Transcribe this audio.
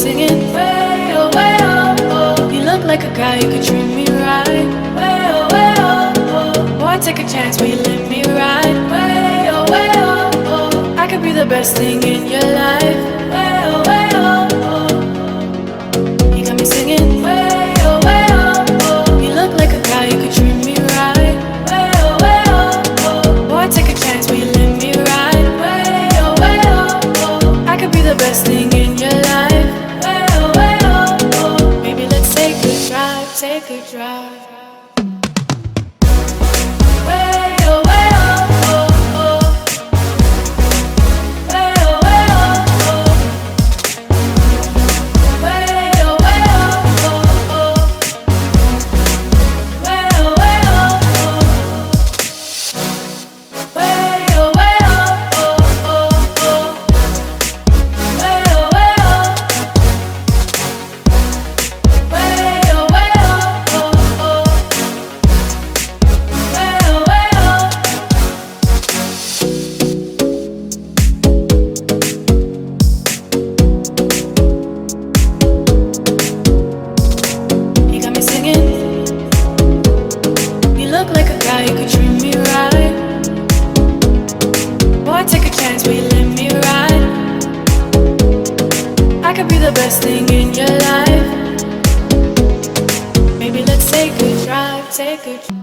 singing way oh, way oh, oh. You look like a guy who could treat me right. Way oh, way oh, oh. Boy, take a chance, will you let me ride? Way oh, oh. I could be the best thing in your life. Way oh, oh. You got me singing way oh, oh. You look like a guy who could treat me right. Way oh, oh. Boy, take a chance, will you let me ride? Way oh, I could be the best thing in your life. Way oh. Maybe let's take a drive, take a drive. Way oh, oh, oh. Way oh, oh. Way oh, oh, oh. Way oh, oh. Way oh, oh. Way oh, oh. You got me singing. You look like a guy who could treat me right. Boy, take a chance, will you let me ride? I could be the best thing in your life. Maybe let's take a drive, take a drive.